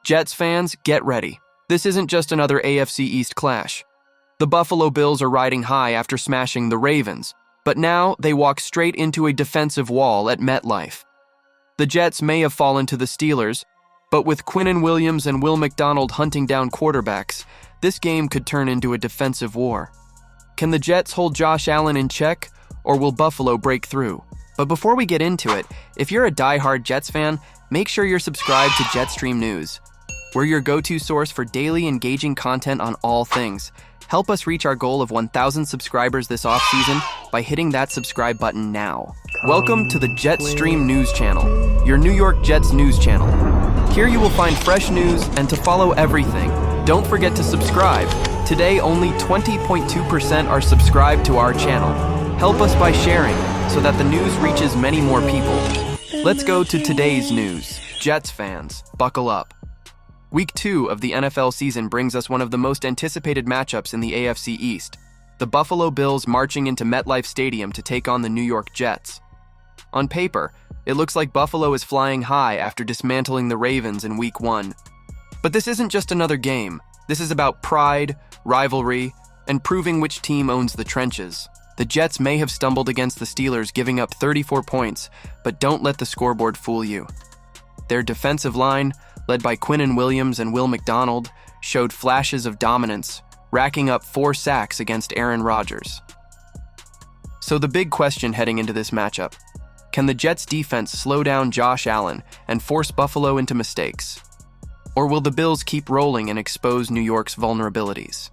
Jets fans, get ready. This isn't just another AFC East clash. The Buffalo Bills are riding high after smashing the Ravens, but now they walk straight into a defensive wall at MetLife. The Jets may have fallen to the Steelers, but with Quinnen Williams and Will McDonald hunting down quarterbacks, this game could turn into a defensive war. Can the Jets hold Josh Allen in check, or will Buffalo break through? But before we get into it, if you're a die-hard Jets fan, make sure you're subscribed to Jetstream News. We're your go-to source for daily engaging content on all things. Help us reach our goal of 1,000 subscribers this offseason by hitting that subscribe button now. Welcome to the Jetstream News Channel, your New York Jets news channel. Here you will find fresh news, and to follow everything, don't forget to subscribe. Today, only 20.2% are subscribed to our channel. Help us by sharing so that the news reaches many more people. Let's go to today's news. Jets fans, buckle up. Week 2 of the NFL season brings us one of the most anticipated matchups in the AFC East, the Buffalo Bills marching into MetLife Stadium to take on the New York Jets. On paper, it looks like Buffalo is flying high after dismantling the Ravens in Week 1. But this isn't just another game. This is about pride, rivalry, and proving which team owns the trenches. The Jets may have stumbled against the Steelers, giving up 34 points, but don't let the scoreboard fool you. Their defensive line, led by Quinnen Williams and Will McDonald, showed flashes of dominance, racking up 4 sacks against Aaron Rodgers. So the big question heading into this matchup: can the Jets' defense slow down Josh Allen and force Buffalo into mistakes? Or will the Bills keep rolling and expose New York's vulnerabilities?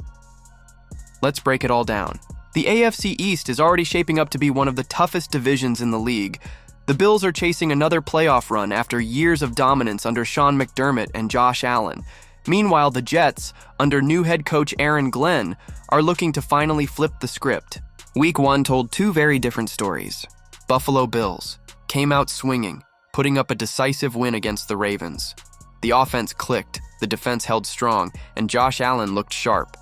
Let's break it all down. The AFC East is already shaping up to be one of the toughest divisions in the league. The Bills are chasing another playoff run after years of dominance under Sean McDermott and Josh Allen. Meanwhile, the Jets, under new head coach Aaron Glenn, are looking to finally flip the script. Week 1 told 2 very different stories. Buffalo Bills came out swinging, putting up a decisive win against the Ravens. The offense clicked, the defense held strong, and Josh Allen looked sharp.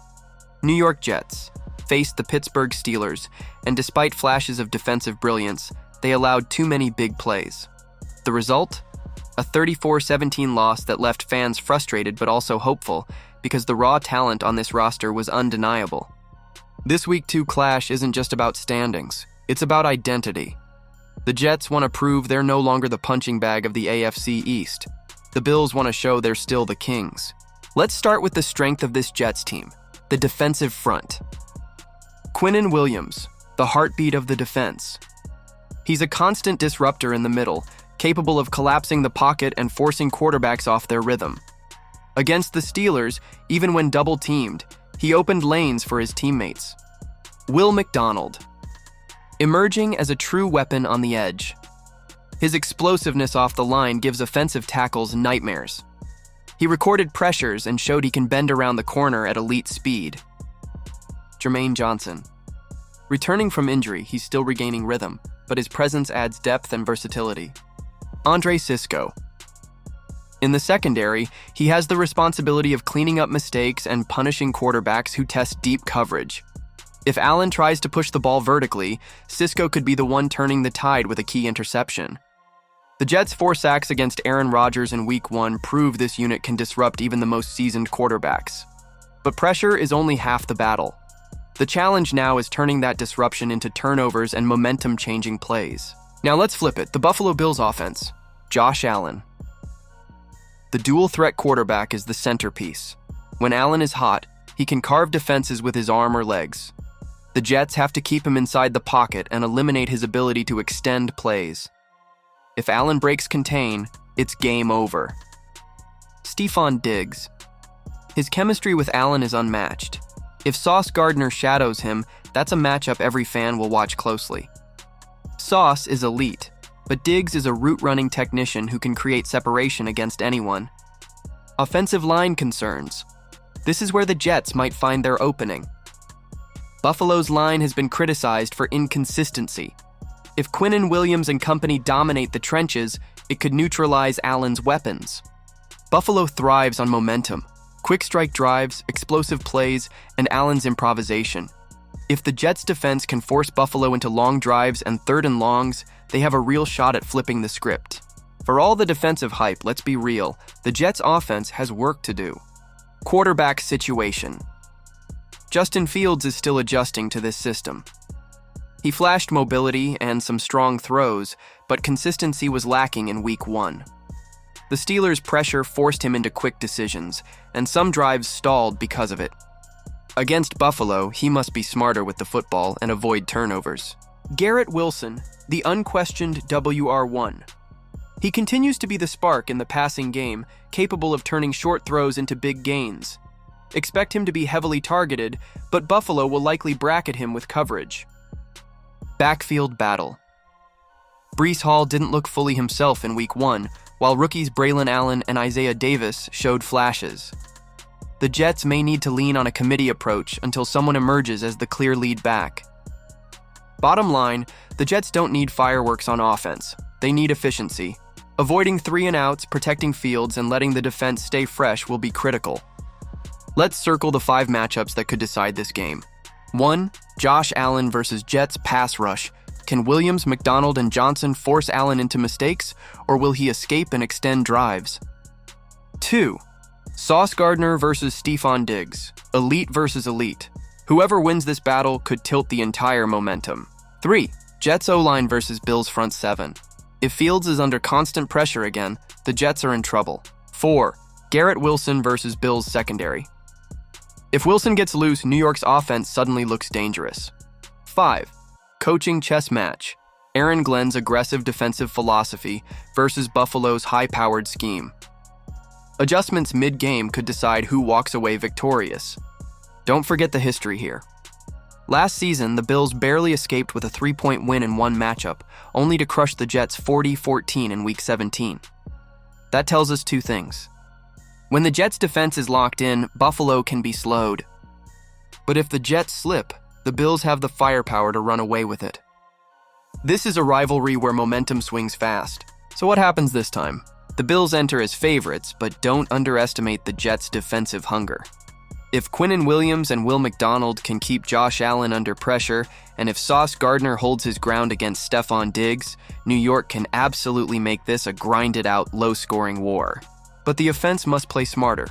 New York Jets faced the Pittsburgh Steelers, and despite flashes of defensive brilliance, they allowed too many big plays. The result? A 34-17 loss that left fans frustrated but also hopeful, because the raw talent on this roster was undeniable. This Week 2 clash isn't just about standings, it's about identity. The Jets want to prove they're no longer the punching bag of the AFC East. The Bills want to show they're still the kings. Let's start with the strength of this Jets team, the defensive front. Quinnen Williams, the heartbeat of the defense. He's a constant disruptor in the middle, capable of collapsing the pocket and forcing quarterbacks off their rhythm. Against the Steelers, even when double-teamed, he opened lanes for his teammates. Will McDonald, emerging as a true weapon on the edge. His explosiveness off the line gives offensive tackles nightmares. He recorded pressures and showed he can bend around the corner at elite speed. Jermaine Johnson. Returning from injury, he's still regaining rhythm, but his presence adds depth and versatility. Andre Cisco. In the secondary, he has the responsibility of cleaning up mistakes and punishing quarterbacks who test deep coverage. If Allen tries to push the ball vertically, Cisco could be the one turning the tide with a key interception. The Jets' 4 sacks against Aaron Rodgers in Week 1 prove this unit can disrupt even the most seasoned quarterbacks. But pressure is only half the battle. The challenge now is turning that disruption into turnovers and momentum-changing plays. Now let's flip it. The Buffalo Bills offense. Josh Allen. The dual-threat quarterback is the centerpiece. When Allen is hot, he can carve defenses with his arm or legs. The Jets have to keep him inside the pocket and eliminate his ability to extend plays. If Allen breaks contain, it's game over. Stephon Diggs. His chemistry with Allen is unmatched. If Sauce Gardner shadows him, that's a matchup every fan will watch closely. Sauce is elite, but Diggs is a route-running technician who can create separation against anyone. Offensive line concerns. This is where the Jets might find their opening. Buffalo's line has been criticized for inconsistency. If Quinnen Williams and company dominate the trenches, it could neutralize Allen's weapons. Buffalo thrives on momentum. Quick strike drives, explosive plays, and Allen's improvisation. If the Jets' defense can force Buffalo into long drives and 3rd and longs, they have a real shot at flipping the script. For all the defensive hype, let's be real, The Jets' offense has work to do. Quarterback situation. Justin Fields is still adjusting to this system. He flashed mobility and some strong throws, but consistency was lacking in Week 1. The Steelers' pressure forced him into quick decisions, and some drives stalled because of it. Against Buffalo, he must be smarter with the football and avoid turnovers. Garrett Wilson, the unquestioned WR1. He continues to be the spark in the passing game, capable of turning short throws into big gains. Expect him to be heavily targeted, but Buffalo will likely bracket him with coverage. Backfield battle. Breece Hall didn't look fully himself in Week 1, while rookies Braylon Allen and Isaiah Davis showed flashes. The Jets may need to lean on a committee approach until someone emerges as the clear lead back. Bottom line, the Jets don't need fireworks on offense. They need efficiency. Avoiding 3-and-outs, protecting Fields, and letting the defense stay fresh will be critical. Let's circle the 5 matchups that could decide this game. 1. Josh Allen versus Jets pass rush. Can Williams, McDonald, and Johnson force Allen into mistakes, or will he escape and extend drives? 2. Sauce Gardner versus Stephon Diggs. Elite versus elite. Whoever wins this battle could tilt the entire momentum. 3. Jets O-line versus Bills front 7. If Fields is under constant pressure again, the Jets are in trouble. 4. Garrett Wilson versus Bills secondary. If Wilson gets loose, New York's offense suddenly looks dangerous. 5. Coaching chess match. Aaron Glenn's aggressive defensive philosophy versus Buffalo's high-powered scheme. Adjustments mid-game could decide who walks away victorious. Don't forget the history here. Last season, the Bills barely escaped with a 3-point win in one matchup, only to crush the Jets 40-14 in Week 17. That tells us 2 things. When the Jets' defense is locked in, Buffalo can be slowed. But if the Jets slip, the Bills have the firepower to run away with it. This is a rivalry where momentum swings fast. So what happens this time? The Bills enter as favorites, but don't underestimate the Jets' defensive hunger. If Quinnen Williams and Will McDonald can keep Josh Allen under pressure, and if Sauce Gardner holds his ground against Stephon Diggs, New York can absolutely make this a grinded-out, low-scoring war. But the offense must play smarter.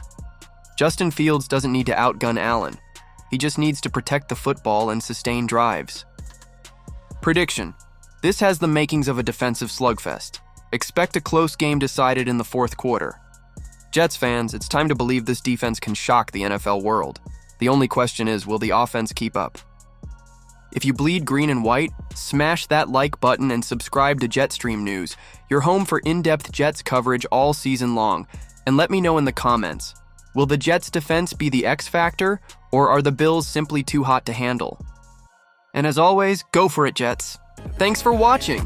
Justin Fields doesn't need to outgun Allen. He just needs to protect the football and sustain drives. Prediction. This has the makings of a defensive slugfest. Expect a close game decided in the 4th quarter. Jets fans, it's time to believe this defense can shock the NFL world. The only question is, will the offense keep up? If you bleed green and white, smash that like button and subscribe to Jetstream News, your home for in-depth Jets coverage all season long. And let me know in the comments, will the Jets defense be the X factor, or are the Bills simply too hot to handle? And as always, go for it, Jets. Thanks for watching!